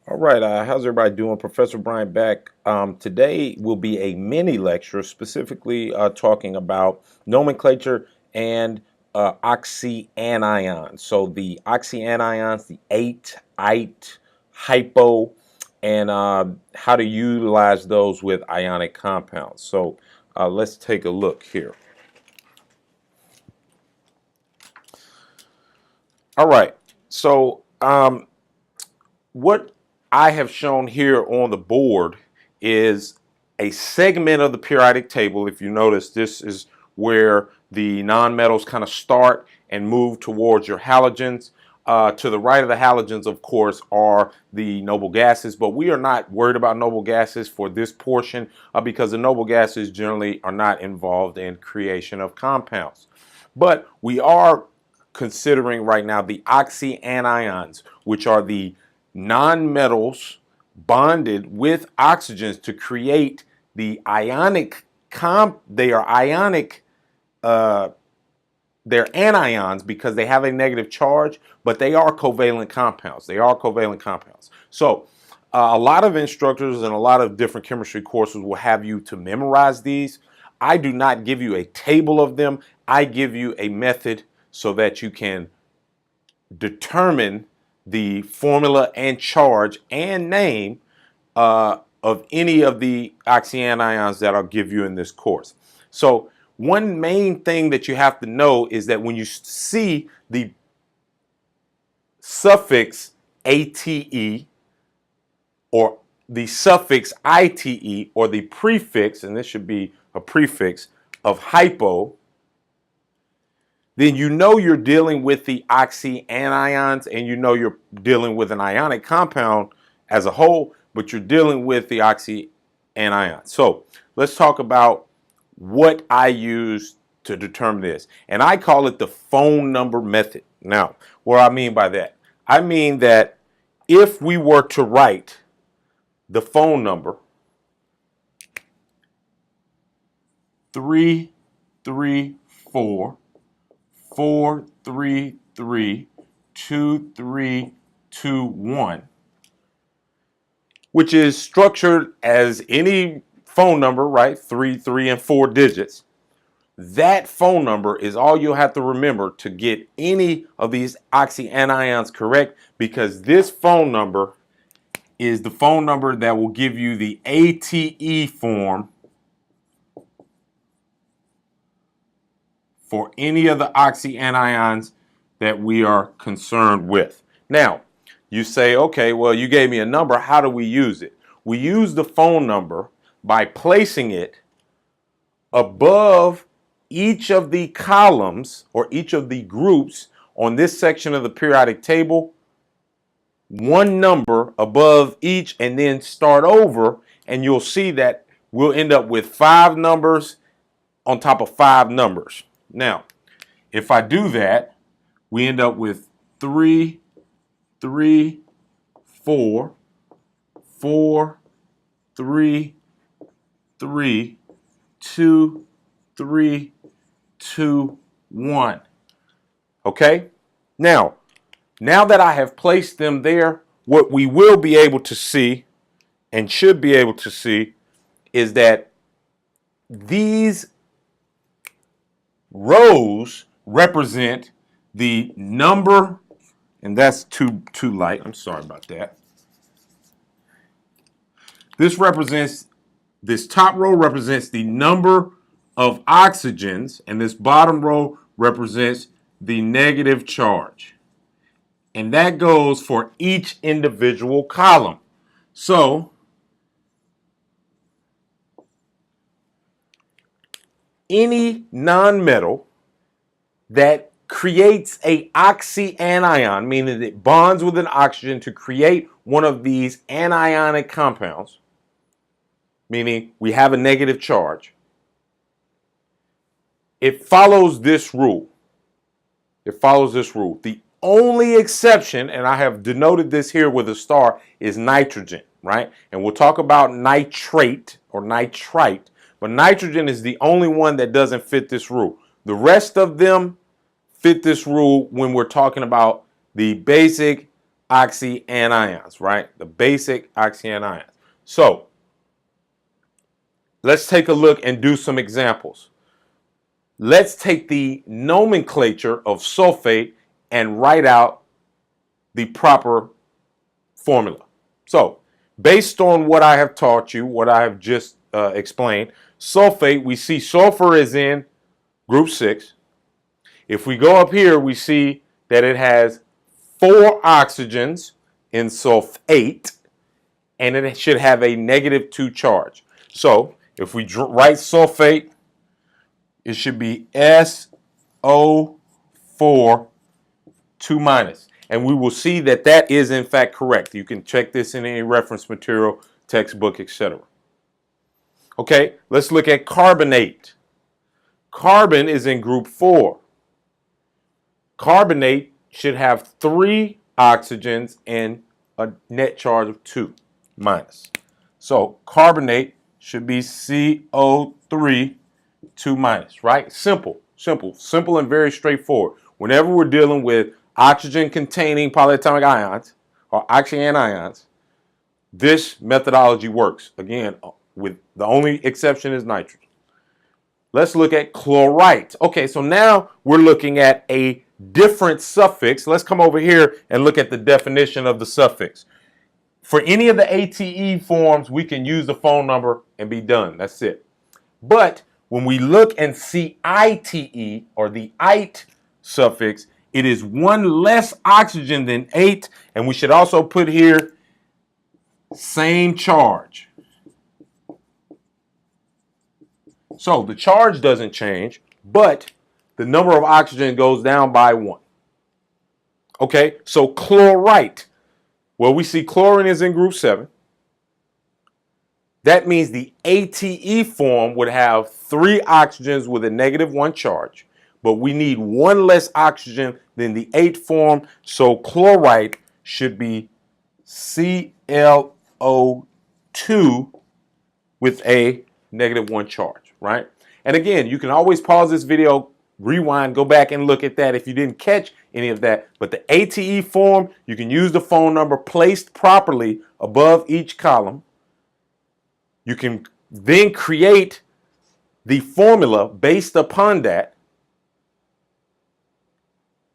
All right, how's everybody doing? Professor Brian back. Today will be a mini lecture specifically talking about nomenclature and oxyanions. So the oxyanions, the ate, hypo, and how to utilize those with ionic compounds. So let's take a look here. All right, so what I have shown here on the board is a segment of the periodic table. If you notice, this is where the nonmetals kind of start and move towards your halogens. To the right of the halogens, of course, are the noble gases, but we are not worried about noble gases for this portion because the noble gases generally are not involved in creation of compounds. But we are considering right now the oxyanions, which are the nonmetals bonded with oxygens to create the ionic they are ionic they're anions because they have a negative charge, but they are covalent compounds. So a lot of instructors and a lot of different chemistry courses will have you to memorize these. I do not give you a table of them. I give you a method so that you can determine the formula and charge and name of any of the oxyanions that I'll give you in this course. So one main thing that you have to know is that when you see the suffix ate or the suffix ite or the prefix, and this should be a prefix, of hypo, then you know you're dealing with the oxyanions and you know you're dealing with an ionic compound as a whole, but you're dealing with the oxyanions. So let's talk about what I use to determine this. And I call it the phone number method. Now, what I mean by that? I mean that if we were to write the phone number 334 433 2321, which is structured as any phone number, right? 3, 3, and 4 digits. That phone number is all you'll have to remember to get any of these oxyanions correct, because this phone number is the phone number that will give you the ATE form for any of the oxyanions that we are concerned with. Now, you say, okay, well, you gave me a number. How do we use it? We use the phone number by placing it above each of the columns or each of the groups on this section of the periodic table, one number above each, and then start over, and you'll see that we'll end up with 5 numbers on top of 5 numbers. Now, if I do that, we end up with 3, 3, 4, 4, 3, 3, 2, 3, 2, 1. Okay? Now that I have placed them there, what we will be able to see and should be able to see is that these rows represent the number, and that's too light. I'm sorry about that. This top row represents the number of oxygens, and this bottom row represents the negative charge. And that goes for each individual column. So any nonmetal that creates a oxyanion, meaning it bonds with an oxygen to create one of these anionic compounds, meaning we have a negative charge, it follows this rule. The only exception, and I have denoted this here with a star, is nitrogen, right? And we'll talk about nitrate or nitrite, but nitrogen is the only one that doesn't fit this rule. The rest of them fit this rule when we're talking about the basic oxyanions, right? The basic oxyanions. So let's take a look and do some examples. Let's take the nomenclature of sulfate and write out the proper formula. So based on what I have taught you, what I have just explained, sulfate, we see sulfur is in group 6. If we go up here, we see that it has 4 oxygens in sulfate, and it should have a -2 charge. So if we write sulfate, it should be SO4 2-. And we will see that that is in fact correct. You can check this in any reference material, textbook, etc. Okay, let's look at carbonate. Carbon is in group 4. Carbonate should have 3 oxygens and a net charge of 2-. So carbonate should be CO3 2-, right? Simple and very straightforward. Whenever we're dealing with oxygen-containing polyatomic ions or oxyanions, this methodology works. Again, with the only exception is nitrogen. Let's look at chlorite. Okay, so now we're looking at a different suffix. Let's come over here and look at the definition of the suffix. For any of the ATE forms, we can use the phone number and be done. That's it. But when we look and see ITE, or the ite suffix, it is 1 less oxygen than 8, and we should also put here same charge. So the charge doesn't change, but the number of oxygen goes down by 1. Okay, so chlorite. Well, we see chlorine is in group 7. That means the ATE form would have 3 oxygens with a -1 charge, but we need 1 less oxygen than the 8 form, so chlorite should be ClO2 with a -1 charge, right? And again, you can always pause this video, rewind, go back and look at that if you didn't catch any of that. But the ATE form, you can use the phone number placed properly above each column. You can then create the formula based upon that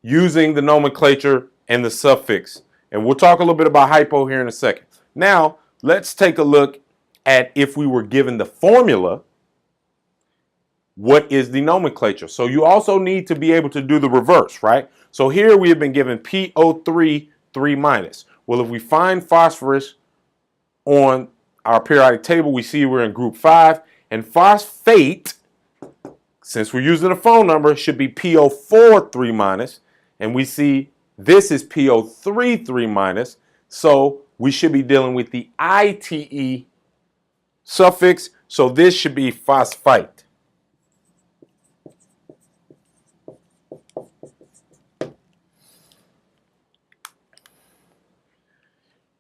using the nomenclature and the suffix. And we'll talk a little bit about hypo here in a second. Now, let's take a look at if we were given the formula, what is the nomenclature? So you also need to be able to do the reverse, right? So here we have been given PO3 3-. Well, if we find phosphorus on our periodic table, we see we're in group 5, and phosphate, since we're using a phone number, should be PO4 3-, and we see this is PO3 3-, so we should be dealing with the ITE suffix, so this should be phosphite.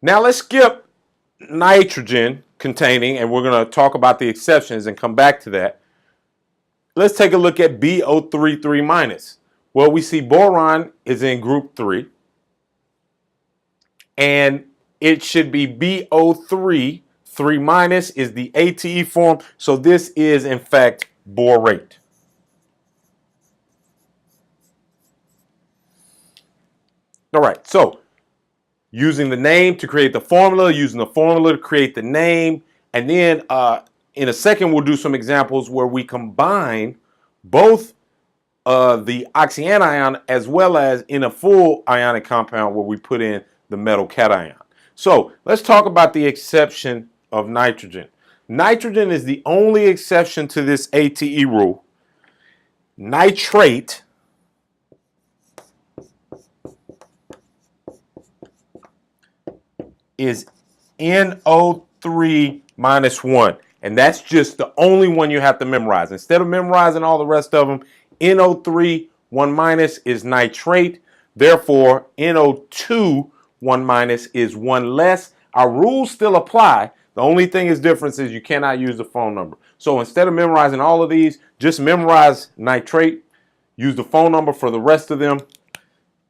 Now let's skip nitrogen containing, and we're going to talk about the exceptions and come back to that. Let's take a look at BO3 3-. Well, we see boron is in group 3, and it should be BO3 3- is the ATE form, so this is in fact borate. All right, so using the name to create the formula, using the formula to create the name, and then in a second we'll do some examples where we combine both the oxyanion as well as in a full ionic compound where we put in the metal cation. So let's talk about the exception of nitrogen. Nitrogen is the only exception to this ATE rule. Nitrate is NO3 -1, and that's just the only one you have to memorize. Instead of memorizing all the rest of them, NO3 1- is nitrate. Therefore, NO2 1- is 1 less. Our rules still apply. The only thing is difference is you cannot use the phone number. So instead of memorizing all of these, just memorize nitrate, use the phone number for the rest of them,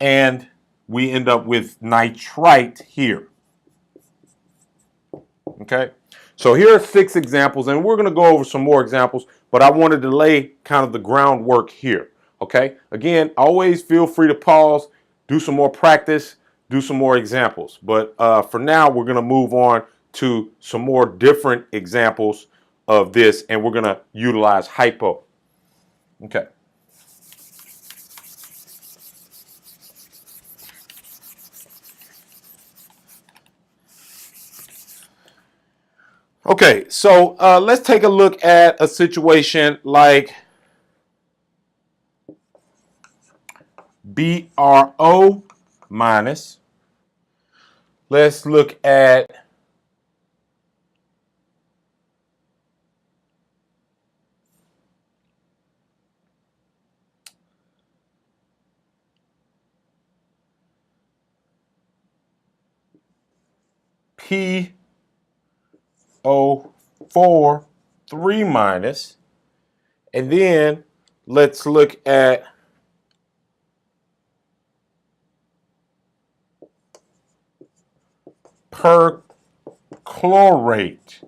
and we end up with nitrite here. Okay, so here are 6 examples, and we're going to go over some more examples, but I wanted to lay kind of the groundwork here. Okay, again, always feel free to pause, do some more practice, do some more examples, but for now we're going to move on to some more different examples of this, and we're going to utilize hypo. Okay. Okay, so let's take a look at a situation like BRO minus. Let's look at PO4 3 minus, and then let's look at perchlorate.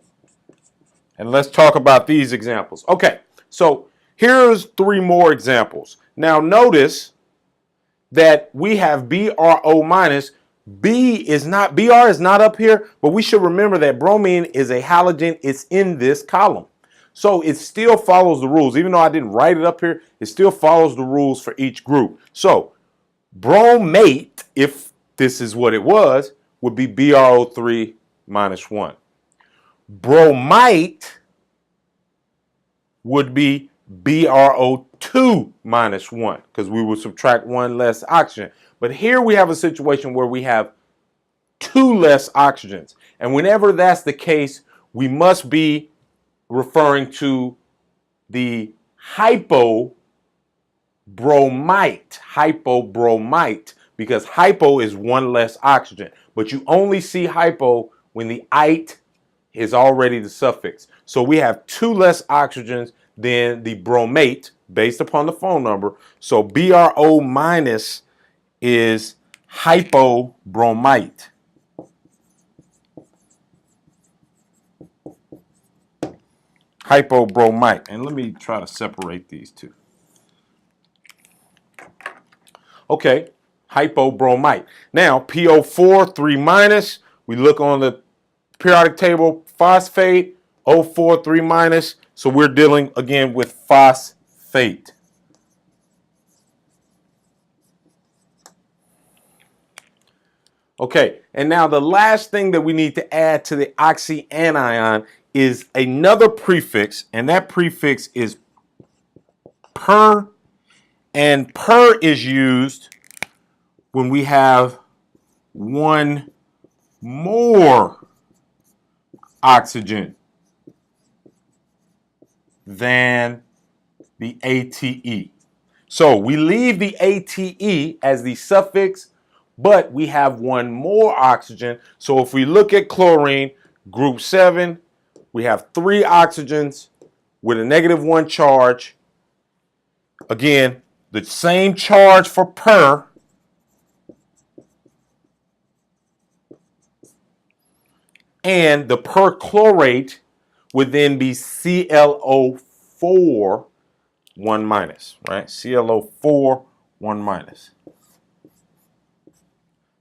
And let's talk about these examples. Okay, so here's 3 more examples. Now notice that we have BRO minus. BR is not up here, but we should remember that bromine is a halogen. It's in this column. So it still follows the rules. Even though I didn't write it up here, it still follows the rules for each group. So bromate, if this is what it was, would be BRO3 minus 1. Bromite would be BRO2 minus 1, because we would subtract 1 less oxygen. But here we have a situation where we have 2 less oxygens. And whenever that's the case, we must be referring to the hypobromite, because hypo is 1 less oxygen. But you only see hypo when the ite is already the suffix. So we have 2 less oxygens than the bromate based upon the phone number. So BRO minus is hypobromite. Hypobromite. And let me try to separate these two. Okay, hypobromite. Now, PO4 3 minus, we look on the periodic table, phosphate, O4 3 minus, so we're dealing again with phosphate. Okay, and now the last thing that we need to add to the oxyanion is another prefix, and that prefix is per, and per is used when we have 1 more oxygen than the ATE. So we leave the ATE as the suffix, but we have 1 more oxygen. So if we look at chlorine, group 7, we have 3 oxygens with a -1 charge. Again, the same charge for per. And the perchlorate would then be ClO4 1 minus, right? ClO4 1 minus.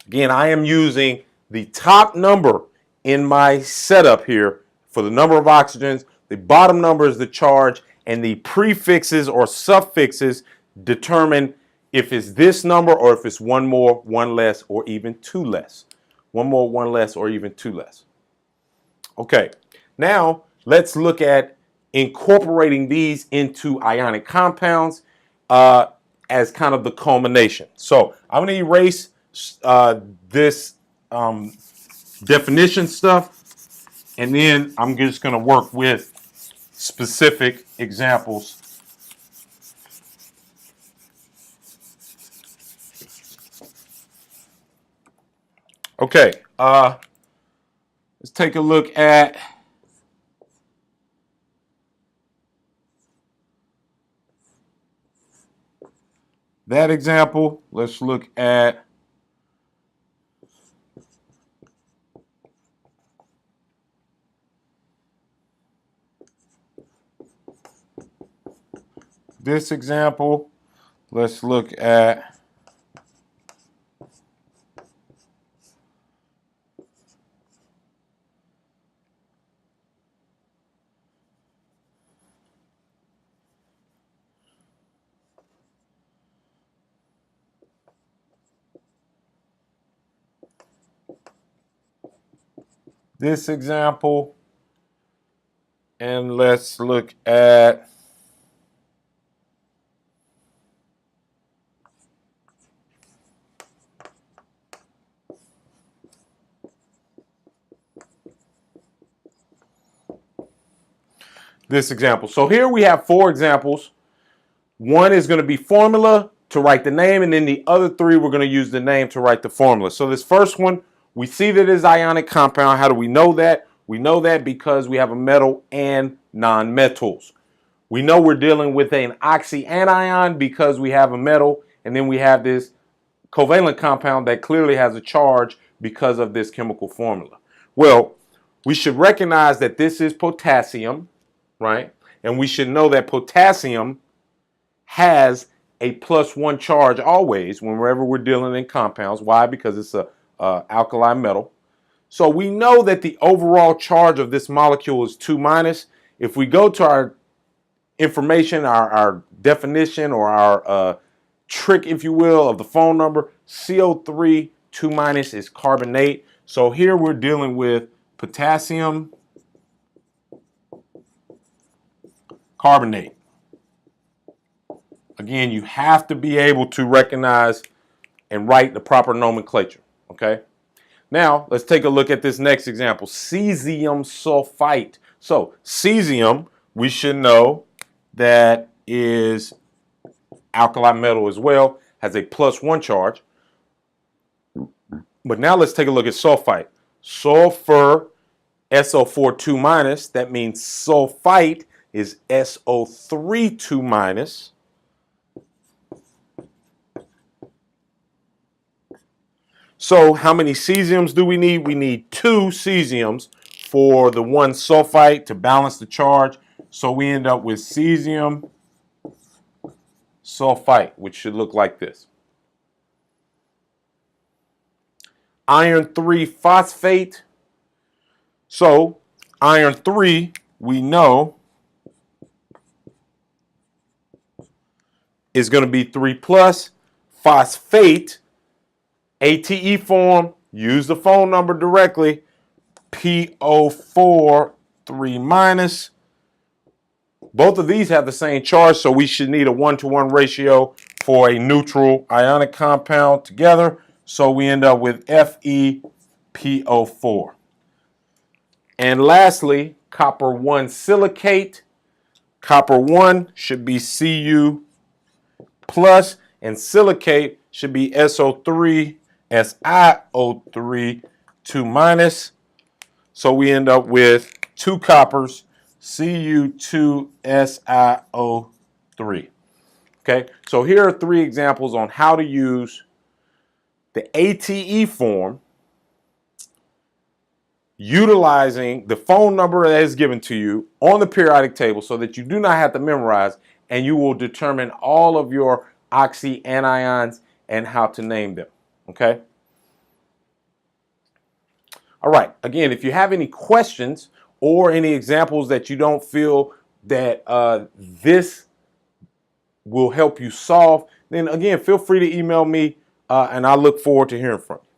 Again, I am using the top number in my setup here for the number of oxygens. The bottom number is the charge, and the prefixes or suffixes determine if it's this number or if it's 1 more, 1 less, or even 2 less. 1 more, 1 less, or even 2 less. Okay, now let's look at incorporating these into ionic compounds as kind of the culmination. So I'm going to erase this definition stuff, and then I'm just going to work with specific examples. Okay, let's take a look at that example. Let's look at this example, let's look at this example, and let's look at this example. So here we have 4 examples. One is going to be formula to write the name, and then the other 3 we're going to use the name to write the formula. So this first one, we see that it's ionic compound. How do we know that? We know that because we have a metal and nonmetals. We know we're dealing with an oxyanion because we have a metal, and then we have this covalent compound that clearly has a charge because of this chemical formula. Well, we should recognize that this is potassium, right? And we should know that potassium has a +1 charge always whenever we're dealing in compounds. Why? Because it's a alkali metal. So we know that the overall charge of this molecule is 2-. If we go to our information, our definition, or our trick, if you will, of the phone number, CO3 2- is carbonate. So here we're dealing with potassium carbonate. Again, you have to be able to recognize and write the proper nomenclature, okay? Now, let's take a look at this next example, cesium sulfite. So, cesium, we should know that is alkali metal as well, has a +1 charge. But now let's take a look at sulfite. Sulfur, SO4 2-, that means sulfite is SO3 2-. So how many cesiums do we need? We need 2 cesiums for the 1 sulfite to balance the charge. So we end up with cesium sulfite, which should look like this. Iron 3 phosphate. So iron 3, we know, is going to be 3+. Phosphate, ATE form, use the phone number directly, PO4 3-. Both of these have the same charge, so we should need a 1-to-1 ratio for a neutral ionic compound together. So we end up with FePO4. And lastly, copper 1 silicate. Copper 1 should be Cu+, and silicate should be SO3 SiO3 2-. So we end up with 2 coppers, Cu2SiO3. Okay, so here are 3 examples on how to use the ATE form utilizing the phone number that is given to you on the periodic table so that you do not have to memorize, and you will determine all of your oxyanions and how to name them. Okay? All right. Again, if you have any questions or any examples that you don't feel that this will help you solve, then again, feel free to email me, and I look forward to hearing from you.